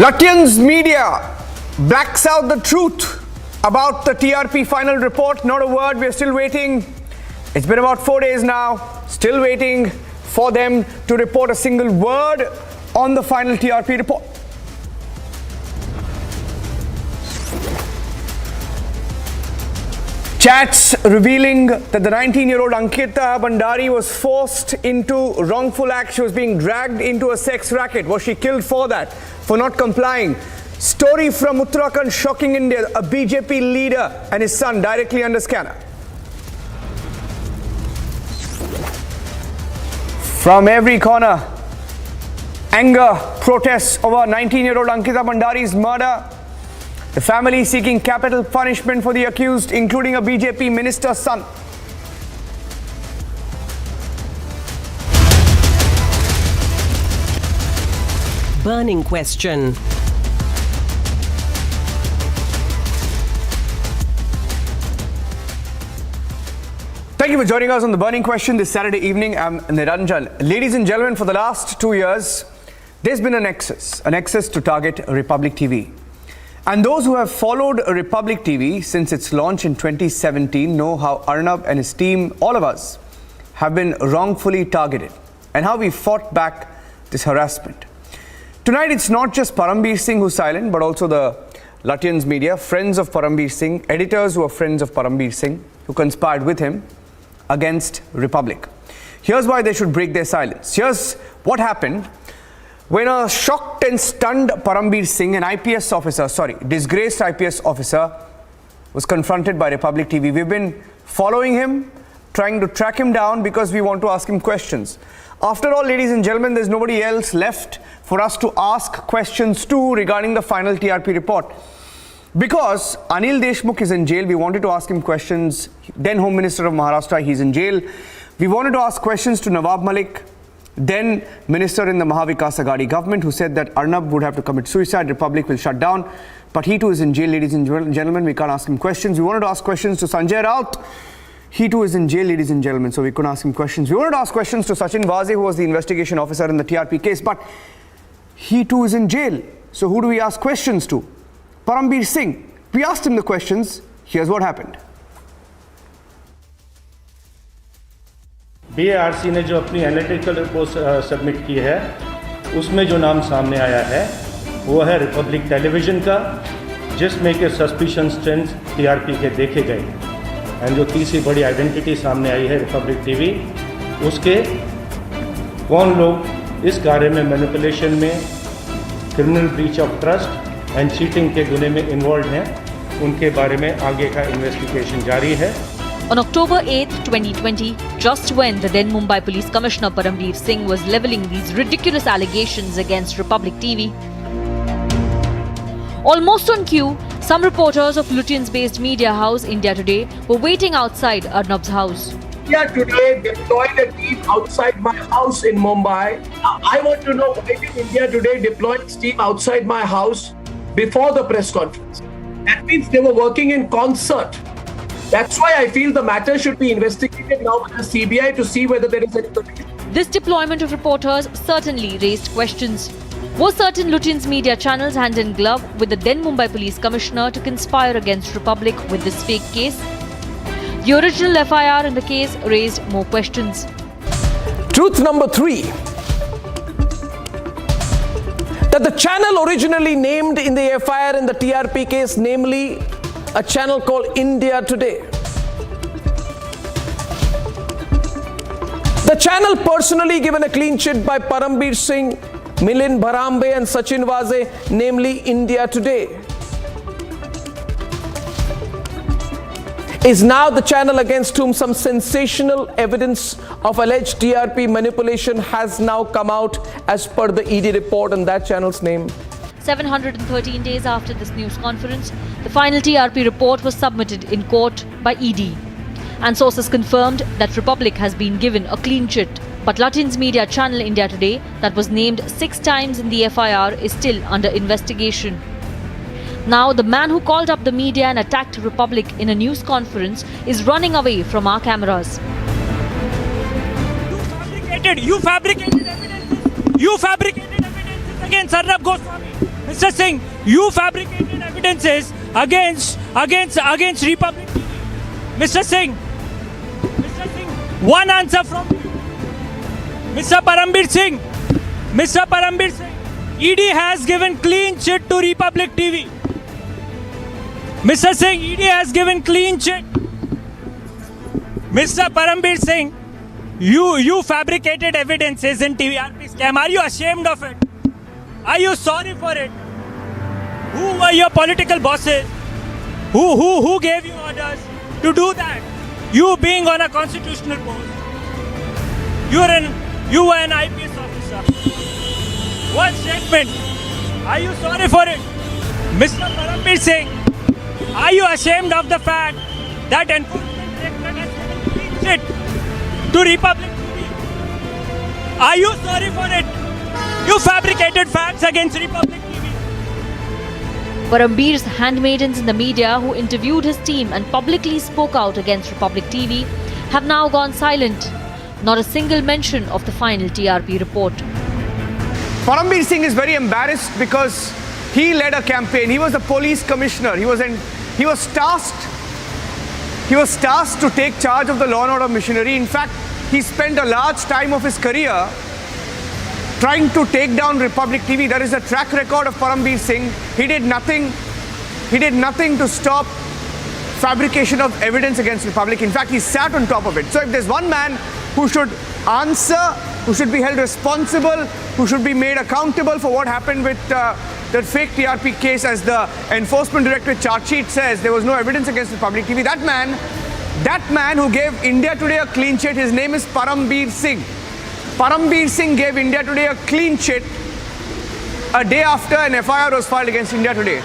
Lutyens media blacks out the truth about the TRP final report. Not a word. We're still waiting. It's been about 4 days now. Still waiting for them to report a single word on the final TRP report. Chats revealing that the 19-year-old Ankita Bhandari was forced into wrongful act. She was being dragged into a sex racket. Was she killed for that? For not complying? Story from Uttarakhand shocking India. A BJP leader and his son directly under scanner. From every corner, anger, protests over 19-year-old Ankita Bhandari's murder. The family seeking capital punishment for the accused, including a BJP minister's son. Burning question. Thank you for joining us on The Burning Question this Saturday evening. I'm Niranjan. Ladies and gentlemen, for the last 2 years, there's been a nexus to target Republic TV. And those who have followed Republic TV since its launch in 2017 know how Arnab and his team, all of us, have been wrongfully targeted and how we fought back this harassment. Tonight, it's not just Parambir Singh who's silent, but also the Lutyens media, friends of Parambir Singh, editors who are friends of Parambir Singh, who conspired with him against Republic. Here's why they should break their silence. Here's what happened when a shocked and stunned Parambir Singh, an disgraced IPS officer, was confronted by Republic TV. We've been following him, trying to track him down because we want to ask him questions. After all, ladies and gentlemen, there's nobody else left for us to ask questions to regarding the final TRP report. Because Anil Deshmukh is in jail, we wanted to ask him questions. Then Home Minister of Maharashtra, he's in jail. We wanted to ask questions to Nawab Malik, then Minister in the Mahavikas Aghadi government, who said that Arnab would have to commit suicide, Republic will shut down. But he too is in jail, ladies and gentlemen. We can't ask him questions. We wanted to ask questions to Sanjay Raut. He too is in jail, ladies and gentlemen, so we couldn't ask him questions. We wanted to ask questions to Sachin Vaze, who was the investigation officer in the TRP case, but he too is in jail. So who do we ask questions to? Parambir Singh. We asked him the questions. Here's what happened. BARC ने जो अपनी analytical report submit की है उसमें जो नाम सामने आया है वो है रिपब्लिक टेलीविज़न का, जिसमें के सस्पिशन स्ट्रेंथ टीआरपी के देखे गए एंड जो तीसरी बड़ी आइडेंटिटी सामने आई है रिपब्लिक टीवी, उसके कौन लोग इस कार्य में मैनिपुलेशन में, criminal breach of trust and cheating के गुने में इन्वॉल्व हैं, उनके बारे में आगे का इन्वेस्टिगेशन जारी है. On October 8, 2020, just when the then Mumbai Police Commissioner Parambir Singh was levelling these ridiculous allegations against Republic TV, almost on cue, some reporters of Lutyens-based media house India Today were waiting outside Arnab's house. India Today deployed a team outside my house in Mumbai. Now, I want to know, why did India Today deploy its team outside my house before the press conference? That means they were working in concert. That's why I feel the matter should be investigated now by the CBI to see whether there is any connection. This deployment of reporters certainly raised questions. Were certain Lutyens media channels hand in glove with the then Mumbai Police Commissioner to conspire against Republic with this fake case? The original FIR in the case raised more questions. Truth number 3. That the channel originally named in the FIR in the TRP case, namely a channel called India Today. The channel personally given a clean chit by Parambir Singh, Milind Bharambe and Sachin Vaze, namely India Today, is now the channel against whom some sensational evidence of alleged TRP manipulation has now come out as per the ED report on that channel's name. 713 days after this news conference, the final TRP report was submitted in court by ED. And sources confirmed that Republic has been given a clean chit. But Lutyens media channel India Today, that was named 6 times in the FIR, is still under investigation. Now, the man who called up the media and attacked Republic in a news conference is running away from our cameras. You fabricated evidence. You fabricated evidence against Arnab Goswami. Mr. Singh, you fabricated evidences against Republic TV. Mr. Singh, one answer from you. Mr. Parambir Singh, ED has given clean chit to Republic TV. Mr. Singh, ED has given clean chit. Mr. Parambir Singh, you fabricated evidences in TRP scam. Are you ashamed of it? Are you sorry for it? Who were your political bosses? Who gave you orders to do that? You being on a constitutional post. You were an IPS officer. One statement. Are you sorry for it? Mr. Parambir Singh, are you ashamed of the fact that enforcement directorate has given clean chit to Republic TV? Are you sorry for it? You fabricated facts against Republic TV. Parambir's handmaidens in the media who interviewed his team and publicly spoke out against Republic TV have now gone silent. Not a single mention of the final TRP report. Parambir Singh is very embarrassed because he led a campaign. He was the police commissioner. He was tasked to take charge of the law and order machinery. In fact, he spent a large time of his career trying to take down Republic TV. That is the track record of Parambir Singh. He did nothing to stop fabrication of evidence against Republic. In fact, he sat on top of it. So if there's one man who should answer, who should be held responsible, who should be made accountable for what happened with that fake TRP case, as the enforcement directorate charge sheet says, there was no evidence against Republic TV. That man who gave India Today a clean chit, his name is Parambir Singh. Parambir Singh gave India Today a clean chit a day after an FIR was filed against India Today.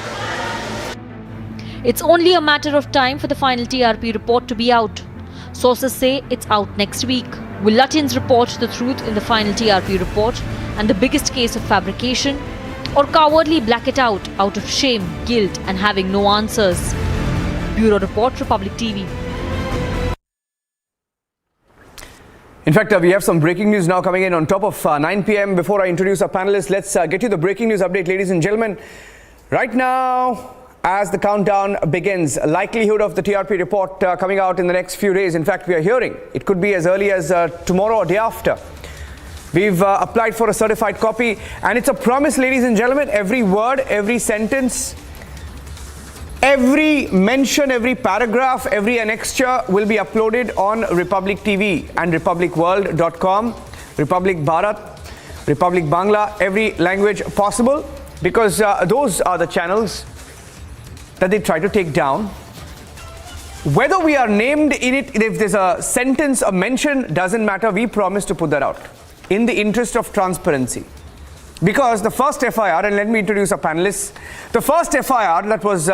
It's only a matter of time for the final TRP report to be out. Sources say it's out next week. Will Lutyens report the truth in the final TRP report and the biggest case of fabrication, or cowardly black it out of shame, guilt and having no answers? Bureau Report, Republic TV. In fact, we have some breaking news now coming in on top of 9 p.m. Before I introduce our panelists, let's get you the breaking news update, ladies and gentlemen. Right now, as the countdown begins, likelihood of the TRP report coming out in the next few days. In fact, we are hearing it could be as early as tomorrow or day after. We've applied for a certified copy, and it's a promise, ladies and gentlemen. Every word, every sentence, every mention, every paragraph, every annexure will be uploaded on Republic TV and republicworld.com, Republic Bharat, Republic Bangla, every language possible, because those are the channels that they try to take down. Whether we are named in it, if there's a sentence, a mention, doesn't matter. We promise to put that out in the interest of transparency. Because the first FIR, and let me introduce our panelists, the first FIR that was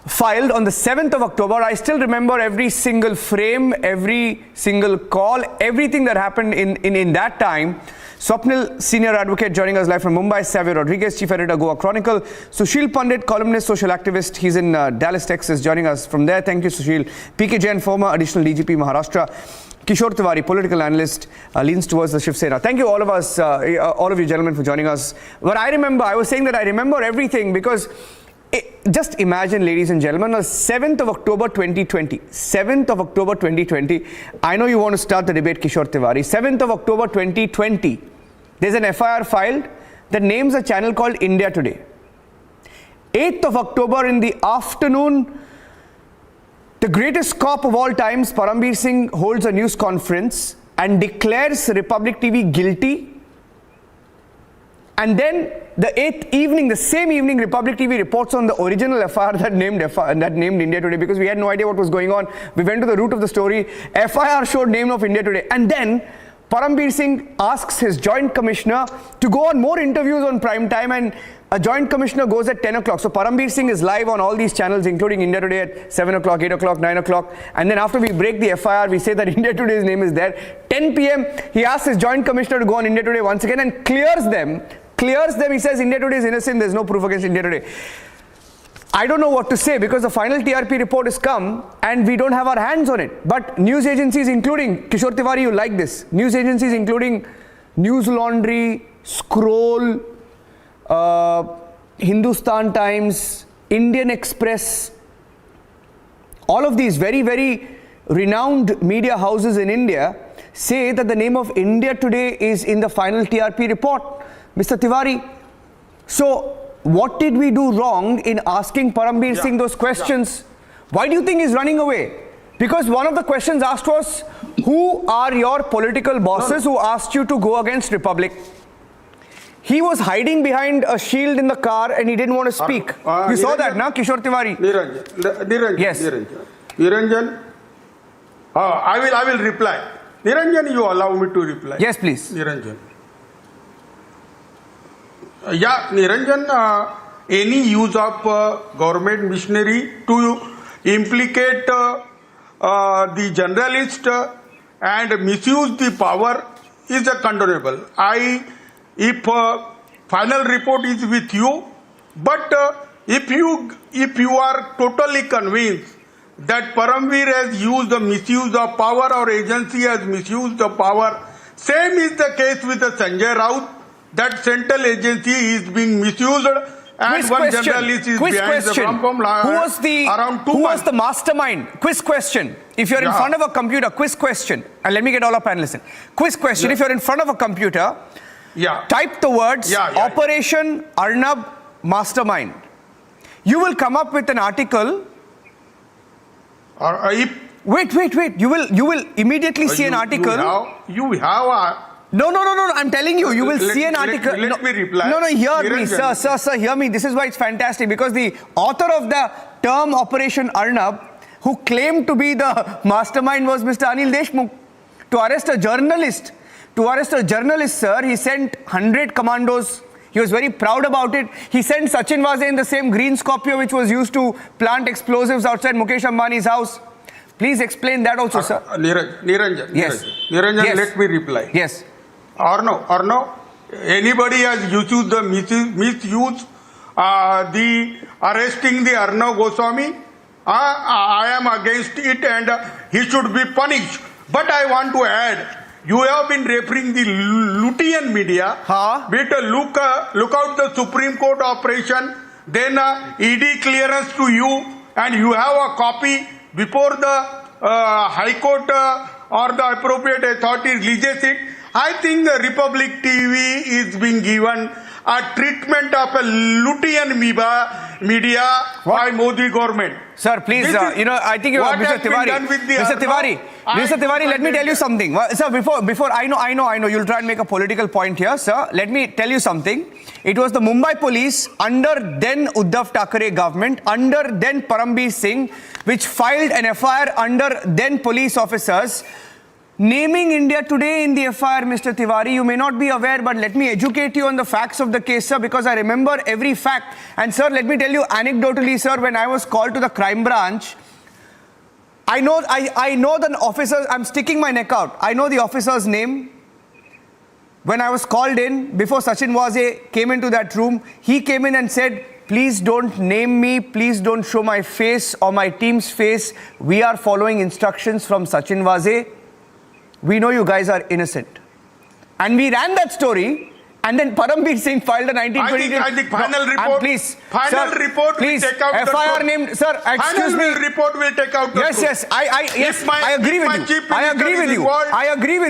filed on the 7th of October, I still remember every single frame, every single call, everything that happened in that time. Swapnil, senior advocate, joining us live from Mumbai. Savio Rodriguez, chief editor, Goa Chronicle. Sushil Pandit, columnist, social activist. He's in Dallas, Texas, joining us from there. Thank you, Sushil. PK Jain, former additional DGP, Maharashtra. Kishore Tiwari, political analyst, leans towards the Shiv Sena. Thank you, all of us, all of you gentlemen, for joining us. But I was saying that I remember everything because just imagine, ladies and gentlemen, on 7th of October 2020, 7th of October 2020, I know you want to start the debate, Kishore Tiwari. 7th of October 2020, there's an FIR filed that names a channel called India Today. 8th of October in the afternoon, the greatest cop of all times, Parambir Singh, holds a news conference and declares Republic TV guilty. And then the same evening, Republic TV reports on the original FIR that named India Today, because we had no idea what was going on. We went to the root of the story. FIR showed name of India Today. And then Parambir Singh asks his joint commissioner to go on more interviews on prime time, and a joint commissioner goes at 10 o'clock. So Parambir Singh is live on all these channels, including India Today at 7 o'clock, 8 o'clock, 9 o'clock. And then after we break the FIR, we say that India Today's name is there. 10 p.m., he asks his joint commissioner to go on India Today once again and clears them. He says India Today is innocent, there's no proof against India Today. I don't know what to say, because the final TRP report has come and we don't have our hands on it. But news agencies, including, Kishore Tiwari, you like this, news agencies including News Laundry, Scroll, Hindustan Times, Indian Express, all of these very, very renowned media houses in India say that the name of India today is in the final TRP report. Mr. Tiwari, so what did we do wrong in asking Parambir Singh those questions? Why do you think he's running away? Because one of the questions asked was, who are your political bosses who asked you to go against Republic? He was hiding behind a shield in the car and he didn't want to speak. You saw that, na, Kishore Tiwari? Niranjan. Yes. Niranjan. I will reply. Niranjan, you allow me to reply. Yes, please. Niranjan. Niranjan, any use of government machinery to implicate the journalist and misuse the power is condemnable. If final report is with you, but if you are totally convinced that Parambir has used the misuse of power or agency has misused the power, same is the case with the Sanjay Raut, that central agency is being misused and one journalist is behind the Who was the mastermind? Quiz question. If you're in front of a computer, quiz question. And let me get all our panelists in. Quiz question. If you're in front of a computer, type the words Operation Arnab Mastermind. You will come up with an article. Wait. You will immediately see an article. No. I'm telling you, you will see an article. Let me reply. No, hear me, sir, hear me. This is why it's fantastic, because the author of the term Operation Arnab, who claimed to be the mastermind, was Mr. Anil Deshmukh. To arrest a journalist, sir, he sent 100 commandos. He was very proud about it. He sent Sachin Vase in the same green Scorpio which was used to plant explosives outside Mukesh Ambani's house. Please explain that also, sir. Niranjan. Yes. Niranjan, let me reply. Yes. Or no. Anybody has used the misuse the arresting the Arnav Goswami? I am against it and he should be punished. But I want to add, you have been referring the Lutean media. Better look out the Supreme Court operation, then ED clearance to you, and you have a copy before the High Court or the appropriate authority releases it. I think the Republic TV is being given a treatment of a Lutean media by Modi government. Sir, please, I think Mr. Tiwari, let me tell you something. Sir, before I know, you'll try and make a political point here, sir. Let me tell you something. It was the Mumbai police under then Uddhav Thackeray government, under then Parambir Singh, which filed an FIR under then police officers, naming India Today in the FIR, Mr. Tiwari. You may not be aware, but let me educate you on the facts of the case, sir, because I remember every fact. And sir, let me tell you anecdotally, sir, when I was called to the crime branch, I know the officer, I'm sticking my neck out. I know the officer's name. When I was called in, before Sachin Vase came into that room, he came in and said, please don't name me, please don't show my face or my team's face. We are following instructions from Sachin Vase. We know you guys are innocent. And we ran that story, and then Parambir Singh filed a 1922. I think final report. Report will take out FIR named, sir, excuse me. Report will take out the Yes. I agree with you. I agree with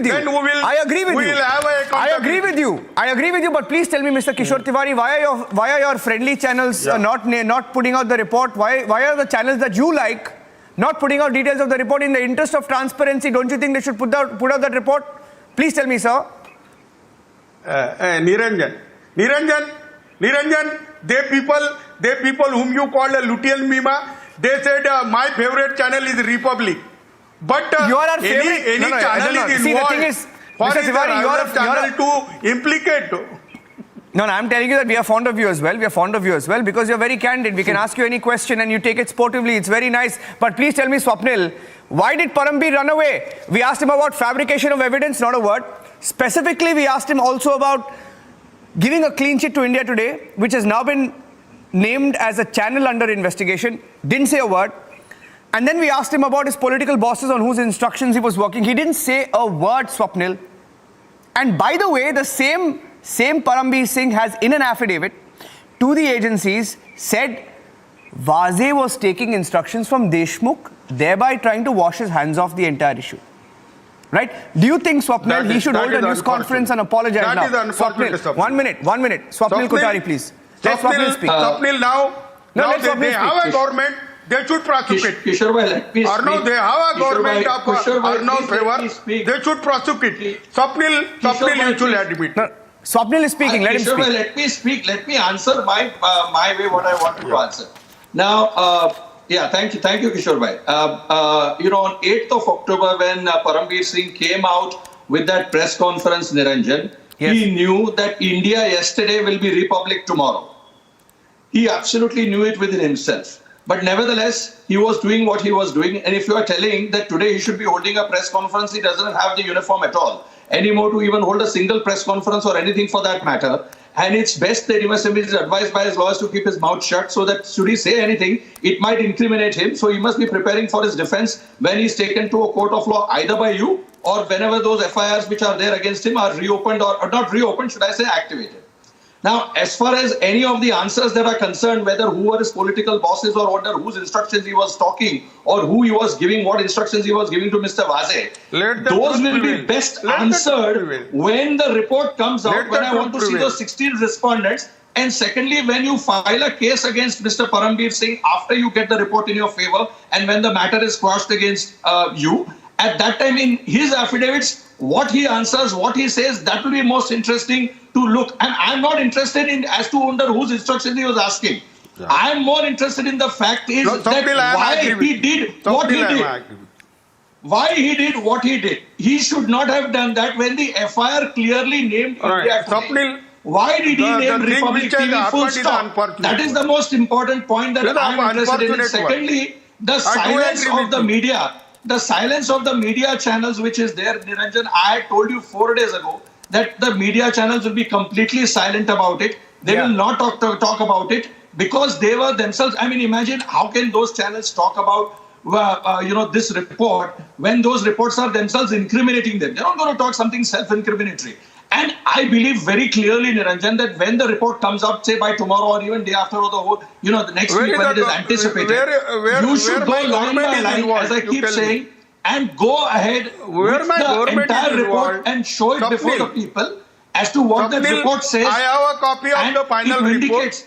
you. I agree with you, but please tell me, Mr. Kishore Tiwari, why are your friendly channels not putting out the report? Why are the channels that you like not putting out details of the report? In the interest of transparency, don't you think they should put out that report? Please tell me, sir. Niranjan, they people whom you called a Lutean Mima, they said my favorite channel is Republic. But you are our favorite. Any channel is involved. See, the thing is, Mr. Tiwari, you are channel to implicate. No, I'm telling you that we are fond of you as well. We are fond of you as well because you're very candid. We can ask you any question and you take it sportively. It's very nice. But please tell me, Swapnil, why did Parambir run away? We asked him about fabrication of evidence, not a word. Specifically, we asked him also about giving a clean chit to India Today, which has now been named as a channel under investigation. Didn't say a word. And then we asked him about his political bosses on whose instructions he was working. He didn't say a word, Swapnil. And by the way, the same Parambir Singh has in an affidavit to the agencies said Vaze was taking instructions from Deshmukh, thereby trying to wash his hands off the entire issue. Right? Do you think, Swapnil, he should hold a news conference and apologize now? That is unfortunate. Swapnil, 1 minute. Swapnil Kothari, please. Let Swapnil speak. Swapnil, now they have a government, they should prosecute. Kishore bhai, let me speak. Arnav, they have a government of Arnav's favor. They should prosecute. Swapnil, you should admit. No, Swapnil is speaking. Let him speak. Bhai, let me speak. Let me answer my way what I want to answer. Now, thank you, Kishore bhai. On 8th of October, when Parambir Singh came out with that press conference, Niranjan, he knew that India yesterday will be Republic tomorrow. He absolutely knew it within himself. But nevertheless, he was doing what he was doing. And if you are telling that today he should be holding a press conference, he doesn't have the uniform at all anymore to even hold a single press conference or anything for that matter. And it's best that he must have been advised by his lawyers to keep his mouth shut so that should he say anything, it might incriminate him. So he must be preparing for his defense when he's taken to a court of law, either by you or whenever those FIRs which are there against him are reopened or not reopened, should I say activated. Now, as far as any of the answers that are concerned, whether who were his political bosses or under whose instructions he was talking or who he was giving, what instructions he was giving to Mr. Vaze, those will be best answered when the report comes out, when I want to see those 16 respondents. And secondly, when you file a case against Mr. Parambir Singh after you get the report in your favor and when the matter is quashed against you, at that time in his affidavits, what he answers, what he says, that will be most interesting to look. And I'm not interested in as to under whose instructions he was asking. Yeah. I'm more interested in the fact is that why he did what he did. Why he did what he did. He should not have done that when the FIR clearly named India today. Why did he name Republic TV full stop? That is the most important point that I'm interested in. Secondly, the silence of the media. The silence of the media channels which is there, Niranjan, I told you 4 days ago that the media channels will be completely silent about it. They will not talk about it because they were themselves. I mean, imagine how can those channels talk about this report when those reports are themselves incriminating them. They're not going to talk something self-incriminatory. And I believe very clearly, Niranjan, that when the report comes up, say by tomorrow or even day after or the whole, the next week when it is anticipated, you should go line by line, as I keep saying, and go ahead with the entire report and show it before the people as to what the report says. I have a copy of the final report.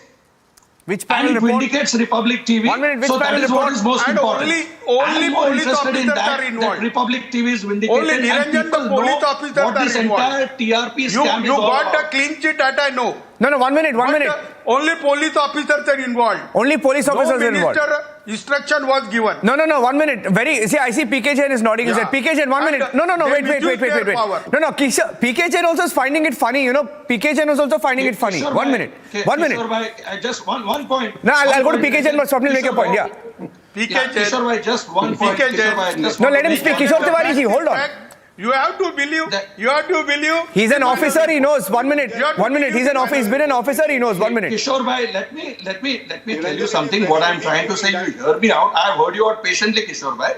Which panel report? And it vindicates Republic TV. 1 minute, which so that is what is most important. Only more police interested in officers are that involved. Republic TV is vindicated Only Niranjan, the police officers what this are involved. entire TRP scam You is all got about. a clean chit that I know. No, 1 minute. Only police officers are involved. Only police officers are involved. Instruction was given. No, 1 minute. I see PK Jain is nodding his head. PK Jain, 1 minute. No, wait. No, PK Jain also is finding it funny. PK Jain is also finding it funny. 1 minute. 1 minute. Just one point. No, I'll go to PK Jain, but Swapnil make a point. Yeah. Kishore bhai, just one point. No, let him speak. Kishore Tiwari ji, hold on. You have to believe. He's an officer, he knows. 1 minute. 1 minute. He's been an officer, he knows. 1 minute. Kishore bhai, let me tell you something. What I'm trying to say, you hear me out. I've heard you out patiently, Kishore bhai.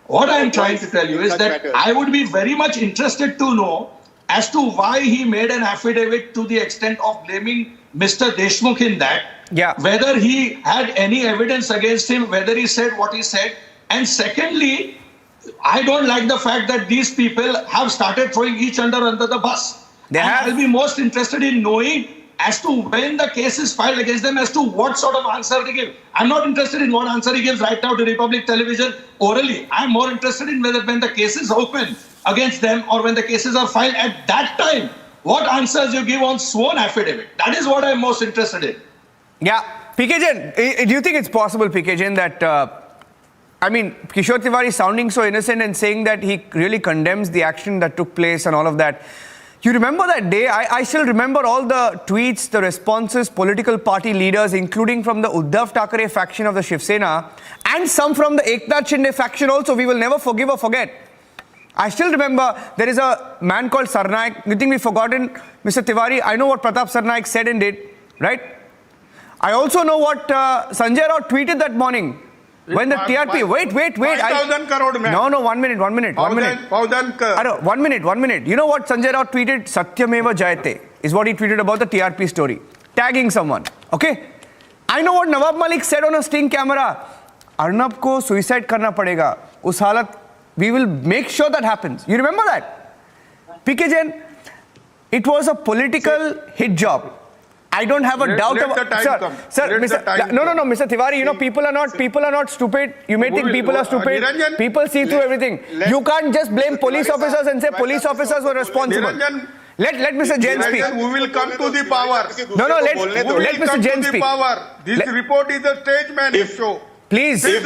What I'm trying to tell you is that I would be very much interested to know as to why he made an affidavit to the extent of blaming Mr. Deshmukh in that. Yeah. Whether he had any evidence against him, whether he said what he said. And secondly, I don't like the fact that these people have started throwing each other under the bus. I'll be most interested in knowing as to when the case is filed against them, as to what sort of answer they give. I'm not interested in what answer he gives right now to Republic Television orally. I'm more interested in whether when the case is open against them or when the cases are filed at that time, what answers you give on sworn affidavit. That is what I'm most interested in. Yeah. PK Jain, do you think it's possible, PK Jain, that Kishore Tiwari is sounding so innocent and saying that he really condemns the action that took place and all of that. You remember that day? I still remember all the tweets, the responses, political party leaders, including from the Uddhav Thackeray faction of the Shiv Sena and some from the Eknath Shinde faction also. We will never forgive or forget. I still remember there is a man called Sarnaik. You think we've forgotten Mr. Tiwari? I know what Pratap Sarnaik said and did, right? I also know what Sanjay Rao tweeted that morning. When the TRP, wait. 5,000 crore man. No, 1 minute. 1 minute. 1 minute. You know what Sanjay Rao tweeted? Satyameva Jayate is what he tweeted about the TRP story. Tagging someone. Okay? I know what Nawab Malik said on a sting camera. Arnab ko suicide karna padega. Us halat, we will make sure that happens. You remember that? PK Jain, it was a political hit job. I don't have a doubt about Mr. Tiwari, you know, people are not stupid. You may think people are stupid. People see through everything. You can't just blame police officers and say police officers were responsible. Let Mr. Jain speak. We will come to the power. Let Mr. Jain speak. This report is a stage managed show. Please, be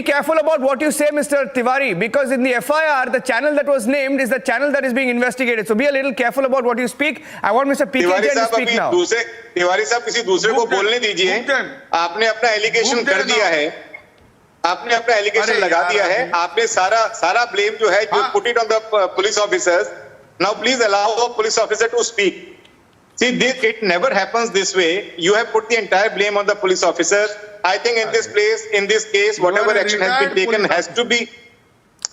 careful about what you say, Mr. Tiwari, because in the FIR, the channel that was named is the channel that is being investigated. So be a little careful about what you speak. I want Mr. PK Jain to speak now. Tiwari साहब किसी दूसरे को बोलने दीजिए. आपने अपना allegation कर दिया है. आपने अपना एलिगेशन लगा दिया है. आपने सारा ब्लेम जो है, you put it on the police officers. Now please allow a police officer to speak. See, it never happens this way. You have put the entire blame on the police officer. I think in this case, whatever action has been taken has to be.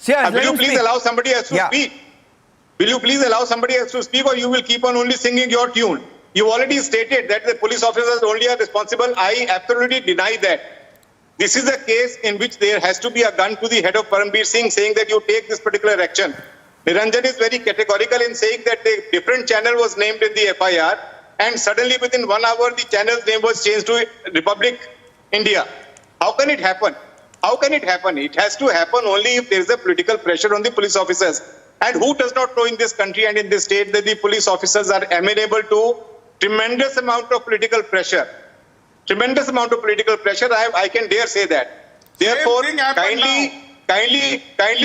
Will you please allow somebody else to speak? Will you please allow somebody else to speak, or you will keep on only singing your tune? You already stated that the police officers only are responsible. I absolutely deny that. This is a case in which there has to be a gun to the head of Parambir Singh saying that you take this particular action. Niranjan is very categorical in saying that a different channel was named in the FIR, and suddenly within 1 hour the channel's name was changed to Republic India. How can it happen? How can it happen? It has to happen only if there is a political pressure on the police officers. And who does not know in this country and in this state that the police officers are amenable to tremendous amount of political pressure? Tremendous amount of political pressure, I can dare say that. Therefore, kindly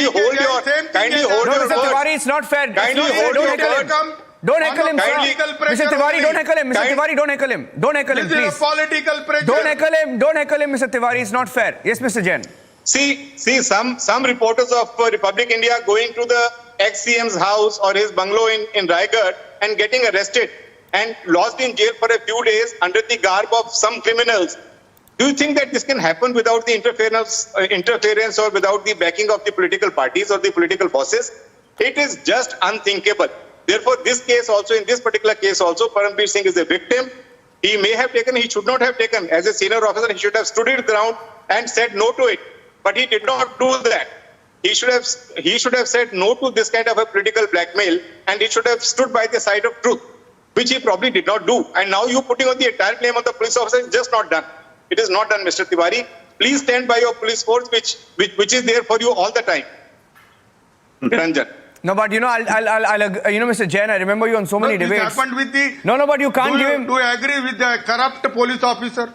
hold your Mr. Tiwari, it's not fair. Don't heckle him, Mr. Tiwari, don't heckle him. Mr. Tiwari, don't heckle him. Don't heckle him, please. This is a political pressure. Don't heckle him, Mr. Tiwari. It's not fair. Yes, Mr. Jain. See, some reporters of Republic India going to the ex-CM's house or his bungalow in Raigad and getting arrested and lost in jail for a few days under the garb of some criminals. Do you think that this can happen without the interference or without the backing of the political parties or the political bosses? It is just unthinkable. Therefore, in this particular case also, Parambir Singh is a victim. He may have taken, he should not have taken. As a senior officer, he should have stood his ground and said no to it. But he did not do that. He should have said no to this kind of a political blackmail, and he should have stood by the side of truth, which he probably did not do. And now you putting on the entire blame on the police officer is just not done. It is not done, Mr. Tiwari. Please stand by your police force, which is there for you all the time. Ranjan. No, but Mr. Jain, I remember you on so many debates. This happened with the. No, but you can't give him. Do you agree with the corrupt police officer?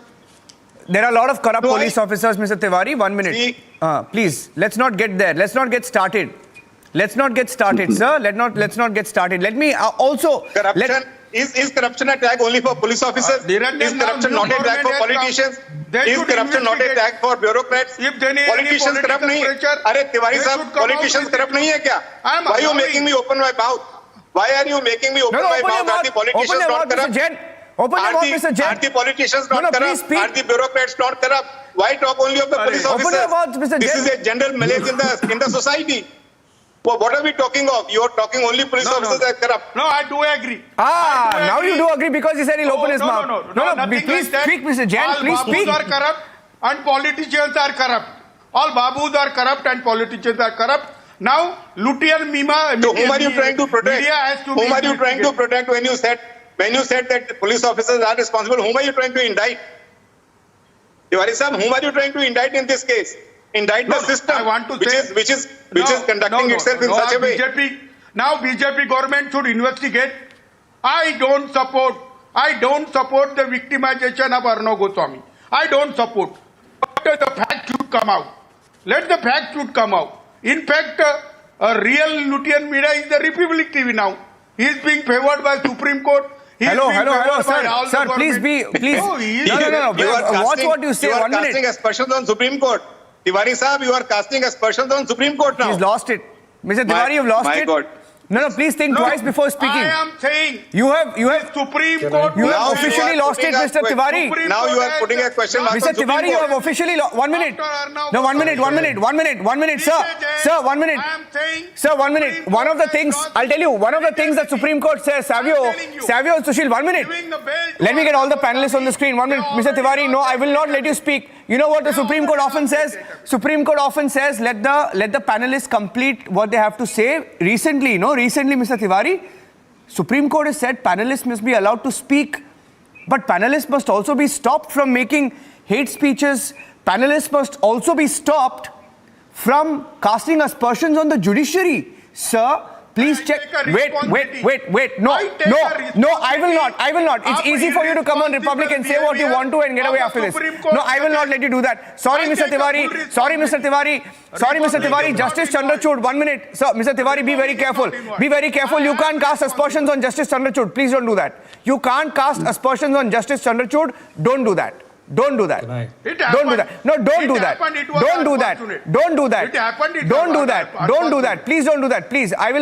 There are a lot of corrupt police officers, Mr. Tiwari. 1 minute. Please, let's not get there. Let's not get started. Let's not get started, sir. Let's not get started. Let me also. Corruption. Is corruption a tag only for police officers? Is corruption not a tag for politicians? Is corruption not a tag for bureaucrats? Politicians corrupt nahi hai. Arey Tiwari sahab, politicians corrupt nahi hai kya? Why are you making me open my mouth? Why are you making me open my mouth? Are the politicians not corrupt? Open your mouth, Mr. Jain. Are the politicians not corrupt? Are the bureaucrats not corrupt? Why talk only of the police officers? Open your mouth, Mr. Jain. This is a general malaise in the society. Well, what are we talking of? You are talking only police officers are corrupt. No, I do agree. Now you do agree because he said he'll open his mouth. No, please speak, Mr. Jain. Please speak. All babus are corrupt and politicians are corrupt. All babus are corrupt and politicians are corrupt. Now, Luty Mima. So whom are you trying to protect? Whom are you trying to protect when you said that the police officers are responsible? Whom are you trying to indict? Tiwari Sahab, whom are you trying to indict in this case? Indict the system, I want to say, which is conducting itself in such a way. BJP government should investigate. I don't support the victimization of Arnav Goswami. I don't support. But the fact should come out. Let the fact should come out. In fact, a real Lutyens media is the Republic TV now. He is being favored by Supreme Court. Hello, sir, please. No. Watch what you say. You are 1 minute. casting aspersions on Supreme Court. Tiwari Sahab, you are casting aspersions on Supreme Court now. He's lost it. Mr. Tiwari, you've lost it. My God. No, please think twice before speaking. I am saying You have Supreme Court. you have Now officially you are lost it, putting Mr. a- Tiwari. Now you are putting a question mark Mr. on Supreme Tiwari, you Court. have officially 1 minute. No, 1 minute, sir. Sir, 1 minute. I am saying. Sir, 1 minute. One of the things, I'll tell you, one of the things that Supreme Court says, Savio and Sushil, 1 minute. Let me get all the panelists on the screen. 1 minute. Mr. Tiwari, no, I will not let you speak. You know what the Supreme Court often says? Supreme Court often says, let the panelists complete what they have to say. Recently, Mr. Tiwari, Supreme Court has said panelists must be allowed to speak, but panelists must also be stopped from making hate speeches. Panelists must also be stopped from casting aspersions on the judiciary. Sir, please check. Wait. No, I will not. It's easy for you to come on Republic and say what you want to and get away after this. No, I will not let you do that. Sorry, Mr. Tiwari. Justice Chandrachud, 1 minute. Sir, Mr. Tiwari, be very careful. Be very careful. You can't cast aspersions on Justice Chandrachud. Please don't do that. You can't cast aspersions on Justice Chandrachud. Don't do that. Don't do that. Don't do that. No, don't do that. Don't do that. Don't do that. Don't do that. Don't do that. Please don't do that. Please, I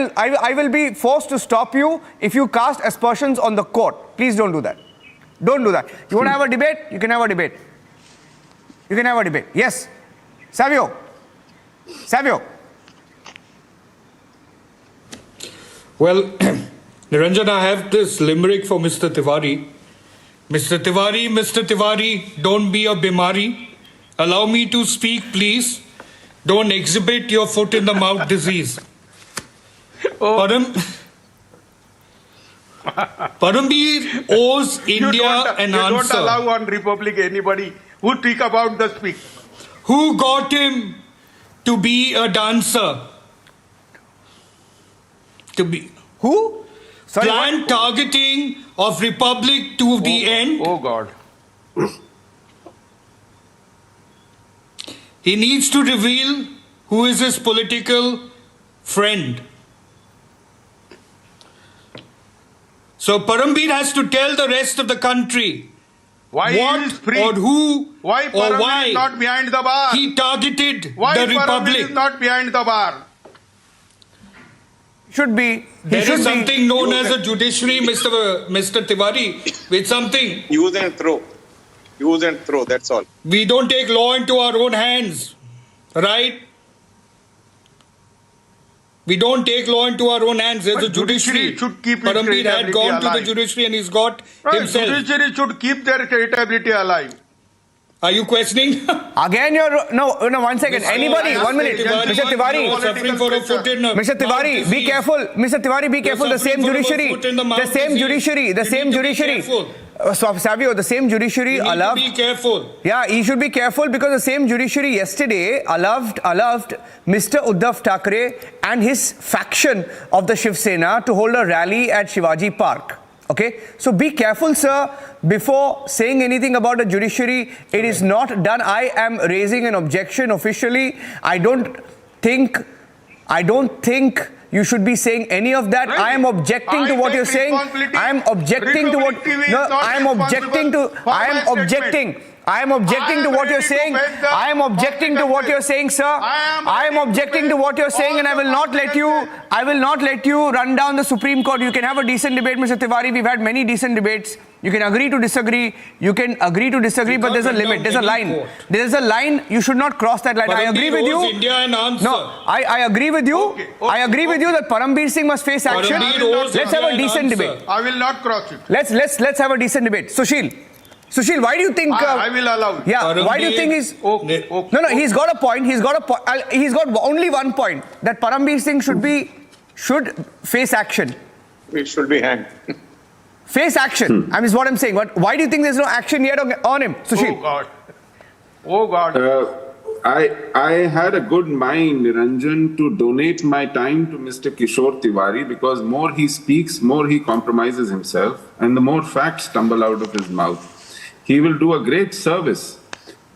will be forced to stop you if you cast aspersions on the court. Please don't do that. Don't do that. You want to have a debate? You can have a debate. You can have a debate. Yes. Savio. Well, Niranjan, I have this limerick for Mr. Tiwari. Mr. Tiwari, don't be a bimari. Allow me to speak, please. Don't exhibit your foot in the mouth disease. Parambir owes India an answer. You don't allow on Republic anybody who speak about the speak. Who got him to be a dancer? Who? Sorry, Planned what? targeting of Republic to the end. Oh God. He needs to reveal who is his political friend. So Parambir has to tell the rest of the country Why what he is free? or who Why or Param why is not behind the bar? he targeted Why the Param Republic. is not behind the bar? Should be. There is something known as a judiciary, Mr. Tiwari. It's something. Use and throw. Use and throw, that's all. We don't take law into our own hands, right? We don't take law into our own hands. There's a judiciary. Should keep its Parambir had credibility gone to alive. the judiciary and he's got Right, himself. Judiciary should keep their credibility alive. Are you questioning? Again, no, 1 second. Anybody, 1 minute. Mr. Tiwari. Suffering for a foot in Mr. Tiwari, be careful. Mr. Tiwari, be careful. The same judiciary. So, Savio, the same judiciary You need to allowed. be careful. Yeah, he should be careful because the same judiciary yesterday allowed Mr. Uddhav Thackeray and his faction of the Shiv Sena to hold a rally at Shivaji Park. Okay, so be careful, sir, before saying anything about the judiciary. It is not done. I am raising an objection officially. I don't think you should be saying any of that. Right. I am objecting to what you're saying. I am objecting to what. No, I am objecting to. I am objecting. I am objecting to what you're saying. I am objecting to what you're saying, sir. I am objecting to what you're saying, and I will not let you. I will not let you run down the Supreme Court. You can have a decent debate, Mr. Tiwari. We've had many decent debates. You can agree to disagree. You can agree to disagree, but there's a limit. There's a line. There's a line. You should not cross that line. I agree with you. India an answer. No, I agree with you. I agree with you that Parambir Singh must face action. Let's have a decent debate. I will not cross it. Let's have a decent debate. Sushil, why do you think? I will allow it. Yeah, why do you think he's? Okay. No, he's got a point. He's got only one point, that Parambir Singh should face action. We should be hanged. Face action. I mean, is what I'm saying. But why do you think there's no action yet on him, Sushil? Oh God. I had a good mind, Niranjan, to donate my time to Mr. Kishore Tiwari, because more he speaks, more he compromises himself, and the more facts tumble out of his mouth. He will do a great service,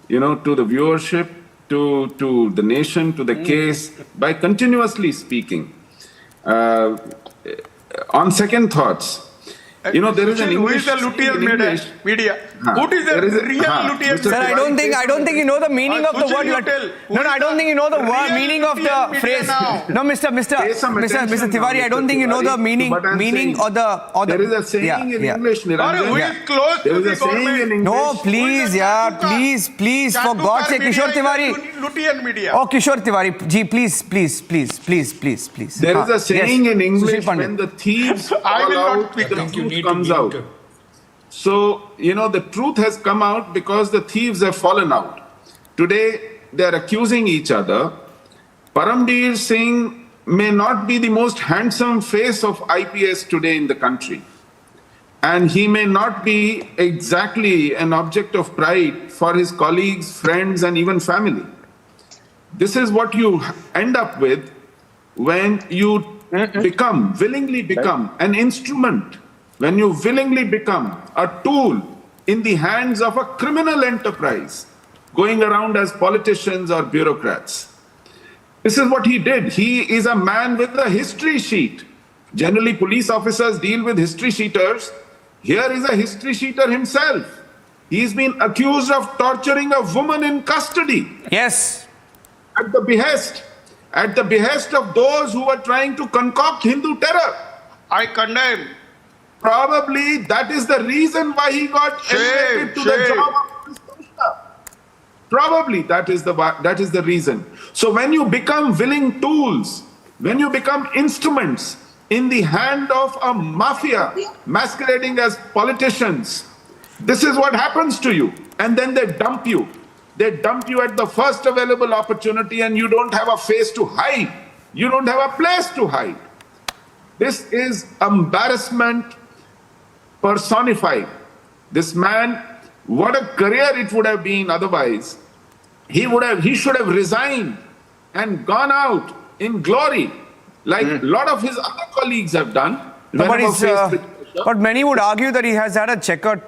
to the viewership, to the nation, to the case, by continuously speaking. On second thoughts, You know, there is an Who English is the luthier in English. media? Huh. Who is the There is a- real huh. luthier? Mr. Sir, I don't think you know the meaning of the word. No, I don't think you know the word meaning of the phrase. No, Mr. Tiwari, I don't think you know the meaning or the. There is a saying in English, Niranjan. Who is close There to is the a saying in government? English. No, please, yeah, please, for God's sake, Kishore Tiwari. Luthier media. Oh, Kishore Tiwari, ji, please. There is a saying in English, Sushil Pandit. when the thieves I will fall not out, speak. the I think you truth need comes to out. mute. So, you know, the truth has come out because the thieves have fallen out. Today, they are accusing each other. Parambir Singh may not be the most handsome face of IPS today in the country. And he may not be exactly an object of pride for his colleagues, friends, and even family. This is what you end up with when you willingly become an instrument, when you willingly become a tool in the hands of a criminal enterprise, going around as politicians or bureaucrats. This is what he did. He is a man with a history sheet. Generally, police officers deal with history sheeters. Here is a history sheeter himself. He's been accused of torturing a woman in custody. Yes. At the behest of those who were trying to concoct Hindu terror. I condemn. Probably that is the reason why he got elevated to the job of police commissioner. Probably that is the reason. So when you become willing tools, when you become instruments in the hand of a mafia masquerading as politicians, this is what happens to you. And then they dump you. They dump you at the first available opportunity and you don't have a face to hide. You don't have a place to hide. This is embarrassment personified. This man, what a career it would have been otherwise. He should have resigned and gone out in glory, like a lot of his other colleagues have done. But many would argue that he has had a checkered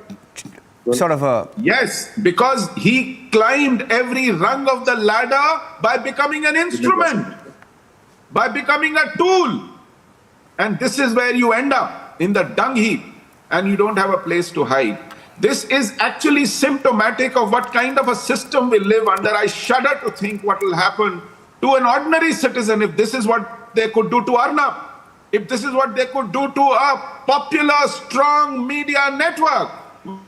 sort of a... Yes, because he climbed every rung of the ladder by becoming an instrument, by becoming a tool. And this is where you end up, in the dung heap, and you don't have a place to hide. This is actually symptomatic of what kind of a system we live under. I shudder to think what will happen to an ordinary citizen if this is what they could do to Arnab, if this is what they could do to a popular, strong media network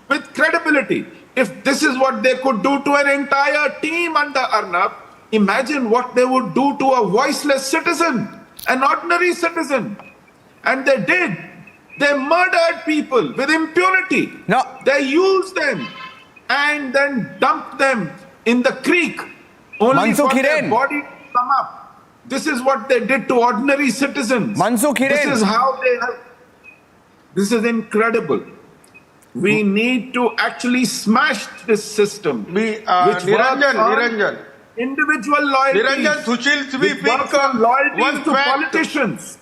with credibility, if this is what they could do to an entire team under Arnab, imagine what they would do to a voiceless citizen, an ordinary citizen. And they did. They murdered people with impunity. No. They used them and then dumped them in the creek only for their body to come up. This is what they did to ordinary citizens. This is how they have. This is incredible. We need to actually smash this system. Niranjan. Individual loyalties. Niranjan, Sushil, which works on loyalties to politicians.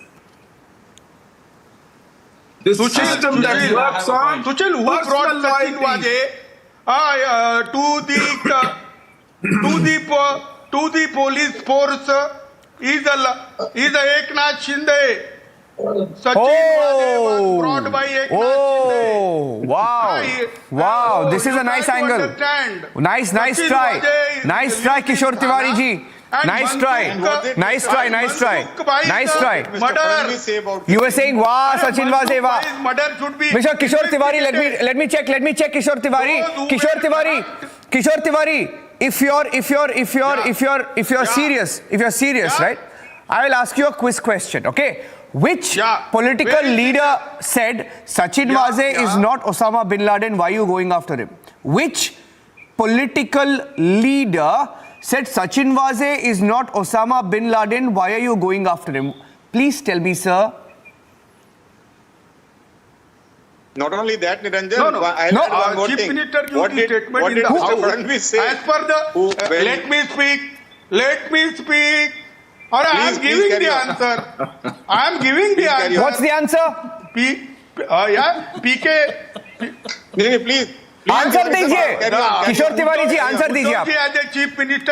This system that works on Sushil, who brought Sachin Waje to the police force is a Eknath Shinde. Sachin Waje was brought by Eknath Shinde. Wow, this is a nice angle. Nice try. Nice try, Kishore Tiwari ji. Nice try. You were saying, wow, Sachin Waje, wow. Mr. Kishore Tiwari, let me check Kishore Tiwari. Kishore Tiwari, if you're serious, right? I will ask you a quiz question, okay? Which political leader said Sachin Waje is not Osama bin Laden? Why are you going after him? Which political leader said Sachin Waje is not Osama bin Laden? Why are you going after him? Please tell me, sir. Not only that, Niranjan. Chief Minister gave the statement in the House. As per the... Let me speak. Or I am giving the answer. What's the answer? Please. Answer दीजिए किशोर Tiwari ji answer दीजिए आप as a chief minister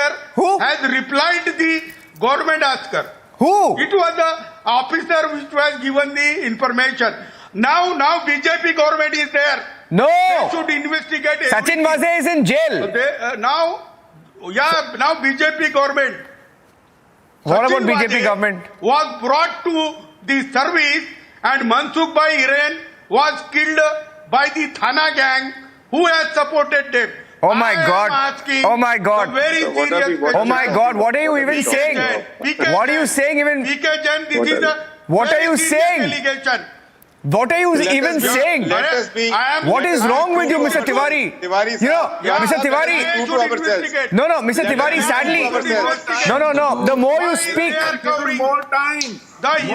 has replied the government asker. Who? It was the officer which was given the information. Now BJP government is there. No. They should investigate. Sachin Vazir is in jail. Now BJP government. What about Sachin BJP Vazir government? Was brought to the service and Mansukh Bhai Hiren was killed by the Thana gang who has supported them. Oh my God. Oh my God. Very serious. Oh my God. What are you even saying? What are you saying even? PK Jain, this is a What are very you serious saying? allegation. What are you even saying? What is wrong with you, Mr. Tiwari? You know, Mr. Tiwari. No, Mr. Tiwari, sadly. No. The more you speak. More time.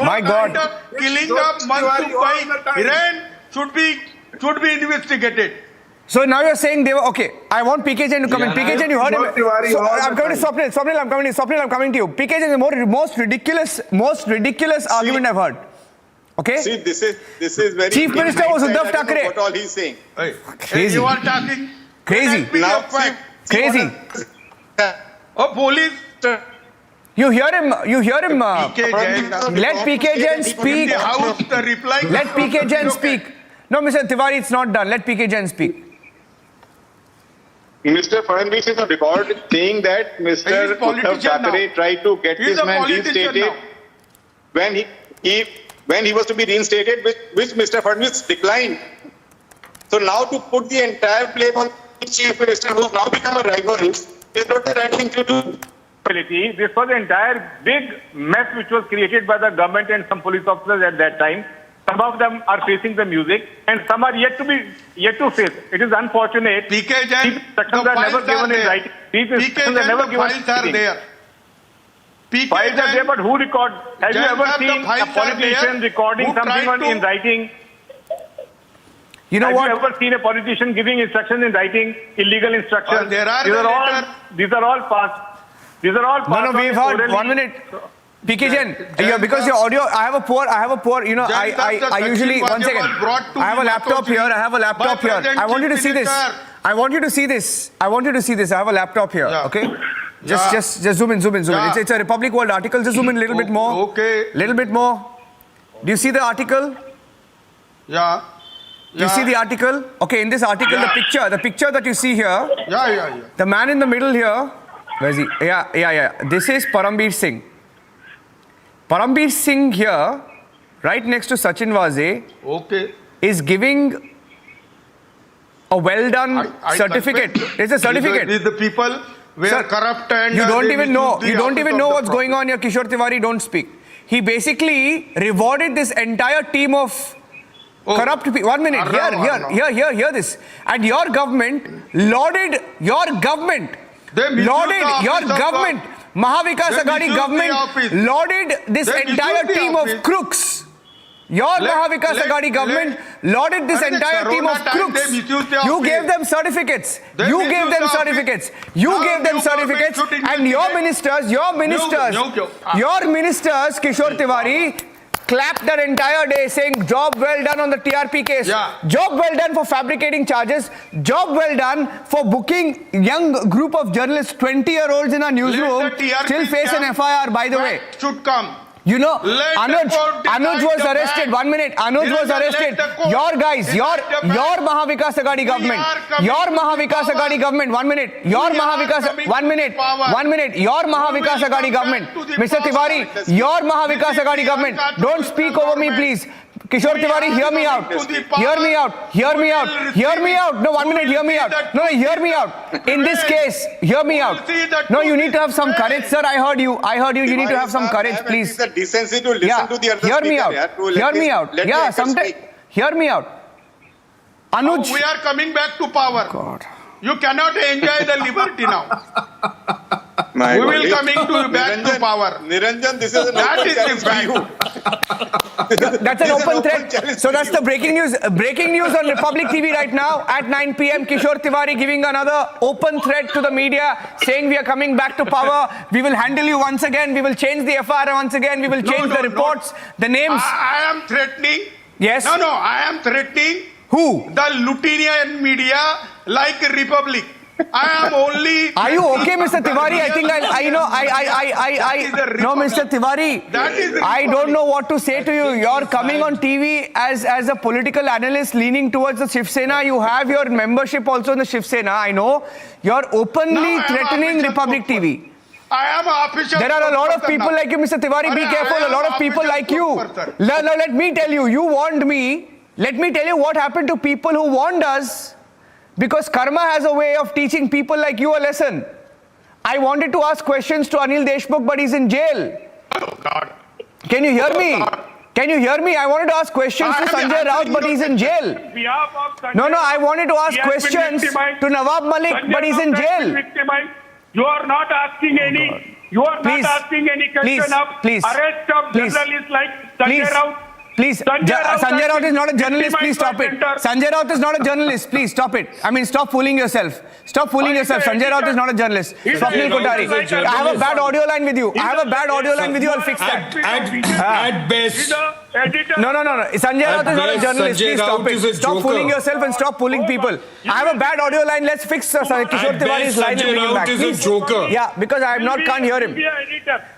My God. Killing of Mansukh Bhai Hiren should be investigated. So now you're saying they were okay. I want PK Jain to come in. PK Jain, you heard him. So, I'm coming to Swapnil. I'm coming to you. PK Jain is the most ridiculous argument I've heard. Okay. See, this is very. Chief Minister was Uddhav Thackeray. What all he's saying. Crazy. You are talking. Crazy. Now, Crazy. Police. You hear him. Let PK Jain speak. Let PK Jain speak. No, Mr. Tiwari, it's not done. Let PK Jain speak. Mr. Parambir Singh is on record saying that Mr. Uddhav Thackeray tried to get this man reinstated when he was to be reinstated, which Mr. Fadnavis declined. So now to put the entire blame on the Chief Minister, who has now become a rival, is not the right thing to do. This was an entire big mess which was created by the government and some police officers at that time. Some of them are facing the music, and some are yet to face. It is unfortunate. PK Jain, these instructions are never given in writing. These instructions are never given in writing. Files are there, but who record? Have you ever seen a politician recording something in writing? You know what? Have you ever seen a politician giving instructions in writing, illegal instructions? These are all past. No, we've heard. 1 minute. PK Jain, because your audio, I have a poor, you know, I usually, 1 second. I have a laptop here. I want you to see this. I have a laptop here, okay? Just zoom in. It's a Republic World article. Just zoom in a little bit more. Okay. Little bit more. Do you see the article? Yeah. Do you see the article? Okay, in this article, the picture that you see here. Yeah. The man in the middle here. Where is he? Yeah. This is Parambir Singh. Parambir Singh here, right next to Sachin Vazir, is giving a well-done certificate. It's a certificate. The people were corrupt and you don't even know what's going on here. Kishore Tiwari, don't speak. He basically rewarded this entire team of corrupt people. 1 minute. Hear this. And your government lauded your government. Mahavikas Aghadi government lauded this entire team of crooks. Your Mahavikas Aghadi government lauded this entire team of crooks. You gave them certificates. And your ministers, Kishore Tiwari, clapped that entire day saying job well done on the TRP case. Job well done for fabricating charges. Job well done for booking young group of journalists, 20-year-olds in a newsroom, still face an FIR, by the way. Should come. You know, Anuj was arrested. 1 minute. Anuj was arrested. Your guys, your Mahavikas Aghadi government. Your Mahavikas Aghadi government. 1 minute. Your Mahavikas Aghadi government. Mr. Tiwari, your Mahavikas Aghadi government. Don't speak over me, please. Kishore Tiwari, hear me out. No, 1 minute, hear me out. No, hear me out. In this case, hear me out. No, you need to have some courage, sir. I heard you. You need to have some courage, please. The decency to listen to the other hear me out. Yeah, sometimes. Hear me out. Anuj. We are coming back to power. God. You cannot enjoy the liberty now. We will coming back to power. Niranjan, this is an open challenge for you. That's an open threat. So that's the breaking news. Breaking news on Republic TV right now at 9 p.m. Kishore Tiwari giving another open threat to the media, saying we are coming back to power. We will handle you once again. We will change the FIR once again. We will change the reports, the names. I am threatening. Yes. No. I am threatening. Who? The Lutinian media like Republic. I am only. Are you okay, Mr. Tiwari? I think no, Mr. Tiwari. I don't know what to say to you. You're coming on TV as a political analyst leaning towards the Shiv Sena. You have your membership also in the Shiv Sena. I know. You're openly threatening Republic TV. I am an official. There are a lot of people like you, Mr. Tiwari. Be careful. A lot of people like you. Let me tell you. You warned me. Let me tell you what happened to people who warned us. Because karma has a way of teaching people like you a lesson. I wanted to ask questions to Anil Deshmukh, but he's in jail. Oh God. Can you hear me? Can you hear me? I wanted to ask questions to Sanjay Raut, but he's in jail. No, I wanted to ask questions to Nawab Malik, but he's in jail. You are not asking any. You are not asking any question of arrest of journalists like Sanjay Raut. Please, Sanjay Raut is not a journalist. Please stop it. Sanjay Raut is not a journalist. Please stop it. I mean, stop fooling yourself. Stop fooling yourself. Sanjay Raut is not a journalist. Swapnil Kothari, I have a bad audio line with you. I'll fix that. At best. No. Sanjay Raut is not a journalist. Please stop it. Stop fooling yourself and stop fooling people. I have a bad audio line. Let's fix Kishore Tiwari's line and bring him back. Sanjay Raut is a joker. Yeah, because can't hear him.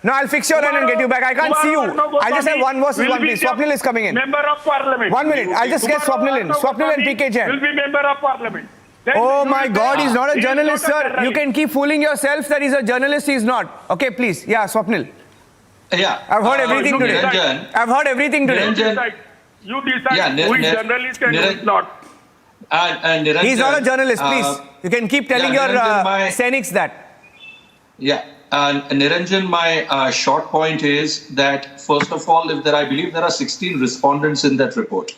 No, I'll fix your line and get you back. I can't see you. I just have 1 versus 1, please. Swapnil is coming in. Member of Parliament. 1 minute. I'll just get Swapnil in. Swapnil and PK Jain. Will be member of Parliament. Oh my God, he's not a journalist, sir. You can keep fooling yourself that he's a journalist. He's not. Okay, please. Yeah, Swapnil. Yeah. I've heard everything today. I've heard everything today. You decide who is journalist and who is not. Niranjan, he's not a journalist, please. You can keep telling your Sainiks that. Yeah. Niranjan, my short point is that, first of all, I believe there are 16 respondents in that report.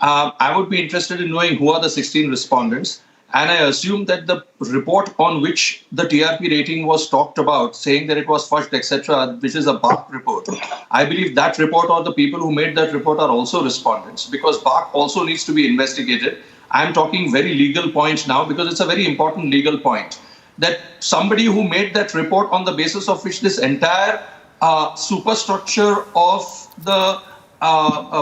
I would be interested in knowing who are the 16 respondents. And I assume that the report on which the TRP rating was talked about, saying that it was fudged, etc., which is a BARC report, I believe that report or the people who made that report are also respondents, because BARC also needs to be investigated. I'm talking very legal point now because it's a very important legal point. That somebody who made that report on the basis of which this entire superstructure of the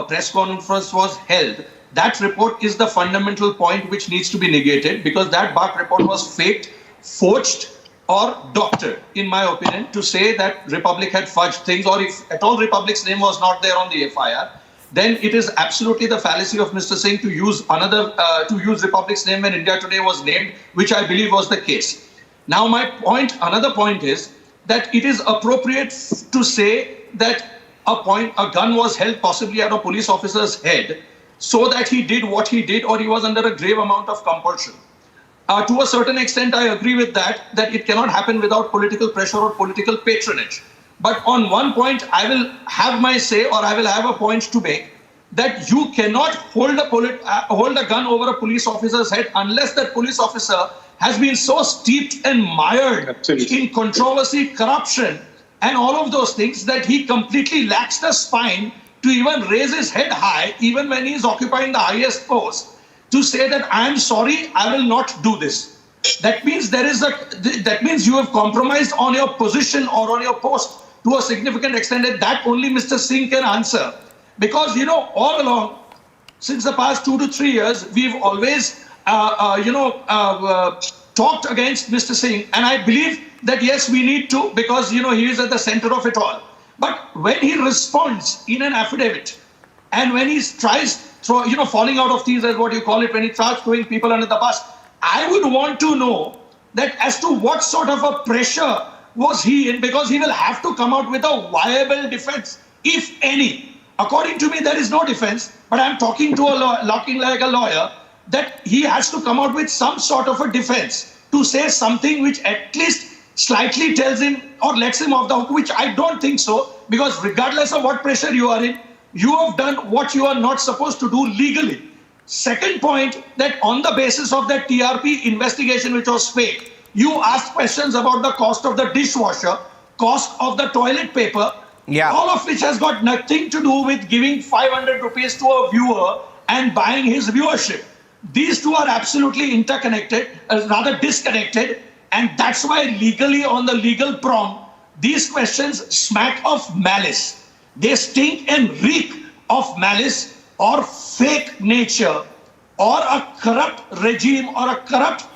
press conference was held, that report is the fundamental point which needs to be negated, because that BARC report was faked, forged or doctored, in my opinion, to say that Republic had fudged things, or if at all Republic's name was not there on the FIR, then it is absolutely the fallacy of Mr. Singh to use Republic's name when India Today was named, which I believe was the case. Now another point is that it is appropriate to say that a gun was held possibly at a police officer's head so that he did what he did, or he was under a grave amount of compulsion. To a certain extent, I agree with that it cannot happen without political pressure or political patronage. But on one point, I will have my say, or I will have a point to make, that you cannot hold a gun over a police officer's head unless that police officer has been so steeped and mired in controversy, corruption, and all of those things that he completely lacks the spine to even raise his head high, even when he is occupying the highest post, to say that I am sorry, I will not do this. That means that means you have compromised on your position or on your post to a significant extent, and that only Mr. Singh can answer. Because, all along, since the past 2 to 3 years, we've always, talked against Mr. Singh. And I believe that, yes, we need to, because, he is at the center of it all. But when he responds in an affidavit, and when he tries, falling out of things, as what you call it, when he starts throwing people under the bus, I would want to know that as to what sort of a pressure was he in, because he will have to come out with a viable defense, if any. According to me, there is no defense, but I'm talking like a lawyer, that he has to come out with some sort of a defense to say something which at least slightly tells him or lets him off the hook, which I don't think so, because regardless of what pressure you are in, you have done what you are not supposed to do legally. Second point, that on the basis of that TRP investigation, which was fake, you asked questions about the cost of the dishwasher, cost of the toilet paper, all of which has got nothing to do with giving 500 rupees to a viewer and buying his viewership. These two are absolutely interconnected, rather disconnected, and that's why legally, on the legal prong, these questions smack of malice. They stink and reek of malice or fake nature or a corrupt regime or a corrupt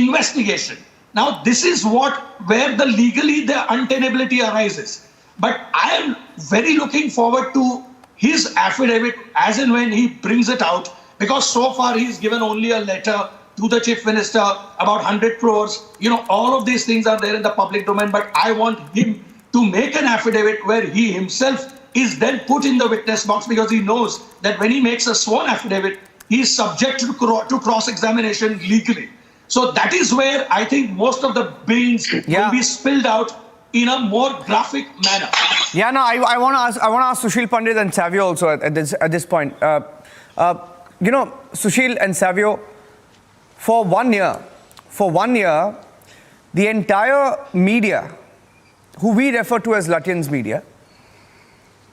investigation. Now, this is where the legally the untenability arises. But I am very looking forward to his affidavit as and when he brings it out, because so far he's given only a letter to the Chief Minister about 100 crores. You know, all of these things are there in the public domain, but I want him to make an affidavit where he himself is then put in the witness box, because he knows that when he makes a sworn affidavit, he is subject to cross-examination legally. So that is where I think most of the beans will be spilled out in a more graphic manner. Yeah, no, I want to ask Sushil Pandit and Savio also at this point. You know, Sushil and Savio, for 1 year, the entire media, who we refer to as Lutyens media,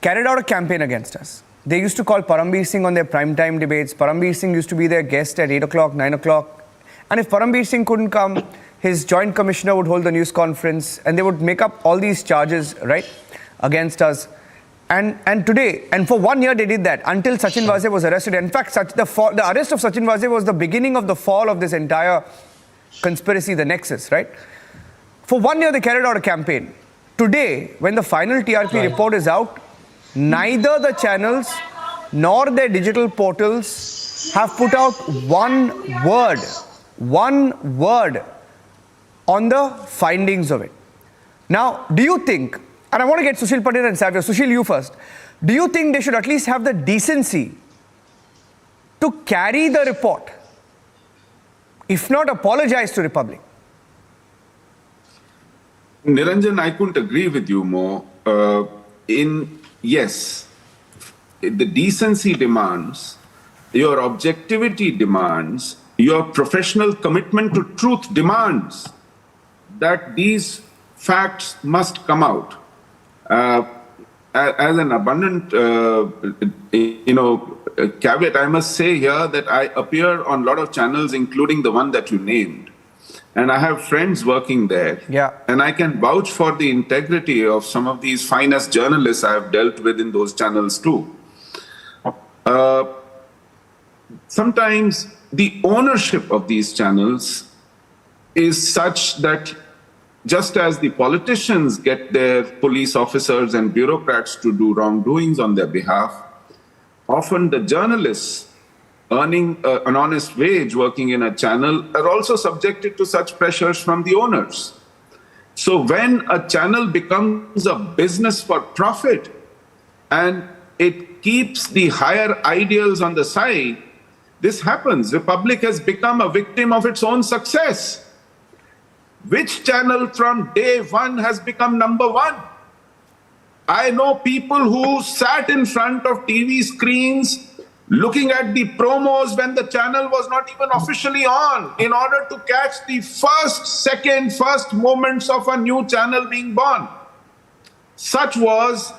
carried out a campaign against us. They used to call Parambir Singh on their primetime debates. Parambir Singh used to be their guest at 8 o'clock, 9 o'clock. And if Parambir Singh couldn't come, his joint commissioner would hold the news conference and they would make up all these charges, right, against us. And today, and for 1 year they did that until Sachin Vazir was arrested. In fact, the arrest of Sachin Vazir was the beginning of the fall of this entire conspiracy, the nexus, right? For 1 year they carried out a campaign. Today, when the final TRP report is out, neither the channels nor their digital portals have put out one word on the findings of it. Now, do you think, and I want to get Sushil Pandit and Savio, Sushil, you first, do you think they should at least have the decency to carry the report, if not apologize to Republic? Niranjan, I couldn't agree with you more. Yes, the decency demands, your objectivity demands, your professional commitment to truth demands that these facts must come out. As an abundant, caveat, I must say here that I appear on a lot of channels, including the one that you named. And I have friends working there. Yeah. And I can vouch for the integrity of some of these finest journalists I have dealt with in those channels too. Sometimes the ownership of these channels is such that just as the politicians get their police officers and bureaucrats to do wrongdoings on their behalf, often the journalists earning an honest wage working in a channel are also subjected to such pressures from the owners. So when a channel becomes a business for profit and it keeps the higher ideals on the side, this happens. Republic has become a victim of its own success. Which channel from day one has become number one? I know people who sat in front of TV screens looking at the promos when the channel was not even officially on in order to catch the first moments of a new channel being born. Such was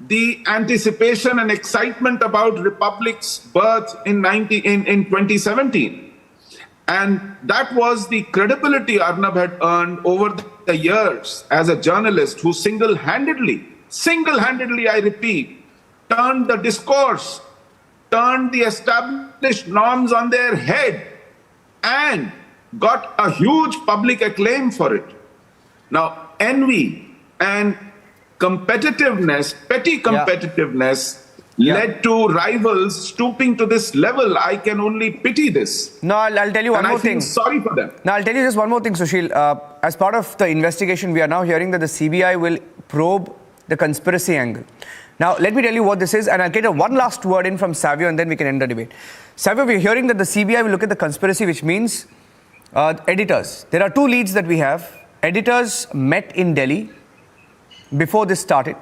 the anticipation and excitement about Republic's birth in 2017. And that was the credibility Arnab had earned over the years as a journalist who single-handedly, I repeat, turned the discourse, turned the established norms on their head and got a huge public acclaim for it. Now, envy and competitiveness, petty competitiveness, led to rivals stooping to this level. I can only pity this. No, I'll tell you one more thing. And I feel sorry for them. Now, I'll tell you just one more thing, Sushil. As part of the investigation, we are now hearing that the CBI will probe the conspiracy angle. Now, let me tell you what this is, and I'll get one last word in from Savio, and then we can end the debate. Savio, we're hearing that the CBI will look at the conspiracy, which means editors. There are two leads that we have. Editors met in Delhi before this started.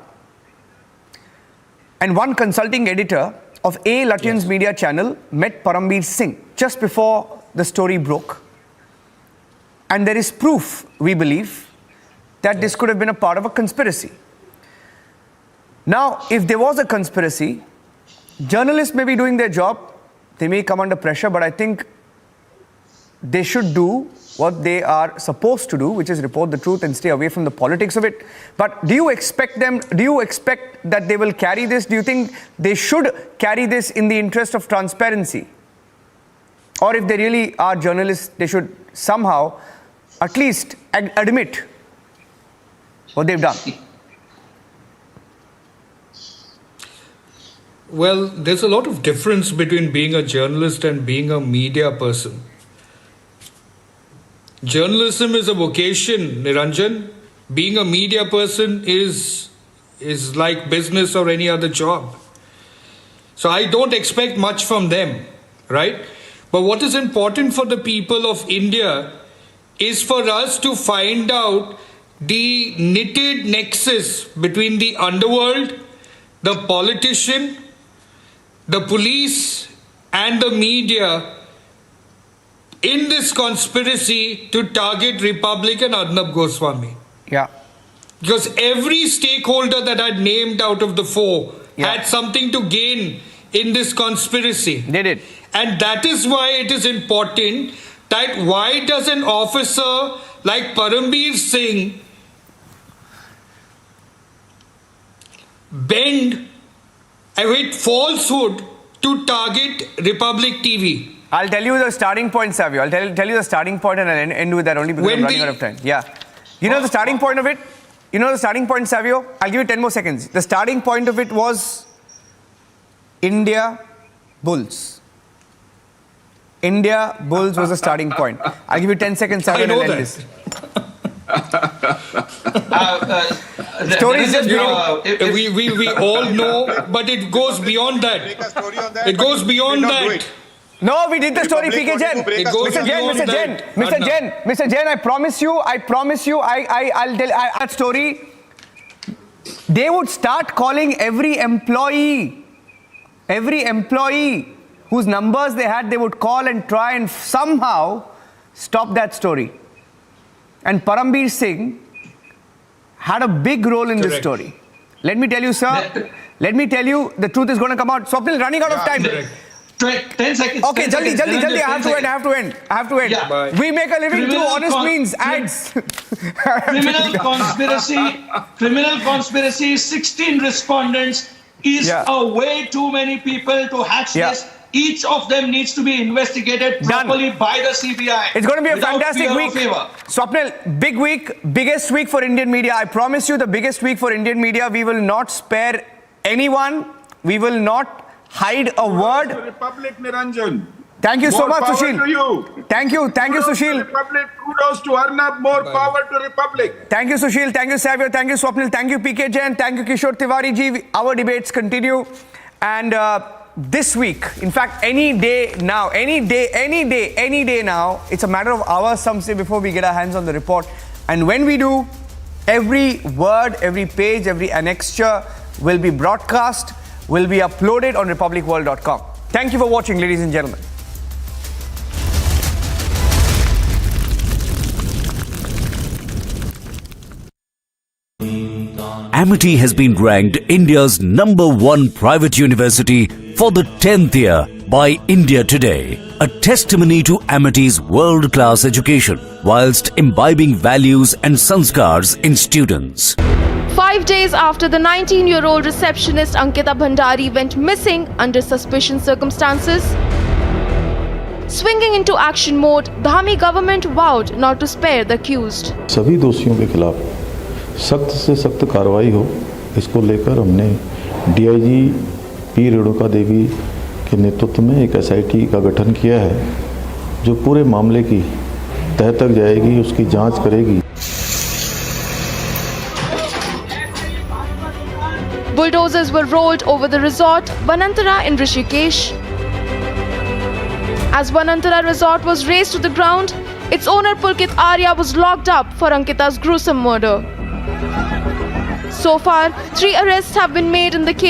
And one consulting editor of a Lutyens media channel met Parambir Singh just before the story broke. And there is proof, we believe, that this could have been a part of a conspiracy. Now, if there was a conspiracy, journalists may be doing their job, they may come under pressure, but I think they should do what they are supposed to do, which is report the truth and stay away from the politics of it. But do you expect that they will carry this? Do you think they should carry this in the interest of transparency? Or if they really are journalists, they should somehow at least admit what they've done? Well, there's a lot of difference between being a journalist and being a media person. Journalism is a vocation, Niranjan. Being a media person is like business or any other job. So I don't expect much from them, right? But what is important for the people of India is for us to find out the knitted nexus between the underworld, the politician, the police and the media in this conspiracy to target Republic and Arnab Goswami. Yeah. Because every stakeholder that I named out of the four had something to gain in this conspiracy. They did. And that is why it is important that why does an officer like Parambir Singh bend with falsehood to target Republic TV? I'll tell you the starting point, Savio. I'll tell you the starting point and I'll end with that only because I'm running out of time. Yeah. You know the starting point of it? You know the starting point, Savio? I'll give you 10 more seconds. The starting point of it was India Bulls. India Bulls was the starting point. I'll give you 10 seconds, Savio, and I'll end this. Stories just we all know, but it goes beyond that. It goes beyond that. No, we did the story, PK Jain. Mr. Jain, I promise you, I'll tell that story. They would start calling every employee whose numbers they had, they would call and try and somehow stop that story. And Parambir Singh had a big role in this story. Let me tell you, sir, the truth is going to come out. Swapnil, running out of time. 10 seconds. Okay, jaldi. I have to end. Yeah. We make a living through honest means, ads. Criminal conspiracy, 16 respondents is a way too many people to hatch this. Each of them needs to be investigated properly by the CBI. It's going to be a fantastic week. Swapnil, big week, biggest week for Indian media. I promise you the biggest week for Indian media. We will not spare anyone. We will not hide a word. Republic, Niranjan. Thank you so much, More Sushil. power to you. Thank you, Sushil. Republic, kudos to Arnab, more power to Republic. Thank you, Sushil. Thank you, Savio. Thank you, Swapnil. Thank you, PK Jain. Thank you, Kishore Tiwari ji. Our debates continue. And this week, in fact, any day now, it's a matter of hours, some say, before we get our hands on the report. And when we do, every word, every page, every annexure will be broadcast, will be uploaded on republicworld.com. Thank you for watching, ladies and gentlemen. Amity has been ranked India's #1 private university for the 10th year by India Today, a testimony to Amity's world-class education whilst imbibing values and sanskars in students. 5 days after the 19-year-old receptionist Ankita Bhandari went missing under suspicious circumstances, swinging into action mode, the Dhami government vowed not to spare the accused. सभी दोषियों के खिलाफ सख्त से सख्त कार्रवाई हो, इसको लेकर हमने डीआईजी पी रेणुका देवी के नेतृत्व में एक एसआईटी का गठन किया है, जो पूरे मामले की तह तक जाएगी, उसकी जांच करेगी. Bulldozers were rolled over the resort Vanantara in Rishikesh. As Vanantara resort was razed to the ground, its owner Pulkit Arya was locked up for Ankita's gruesome murder. So far, 3 arrests have been made in the case.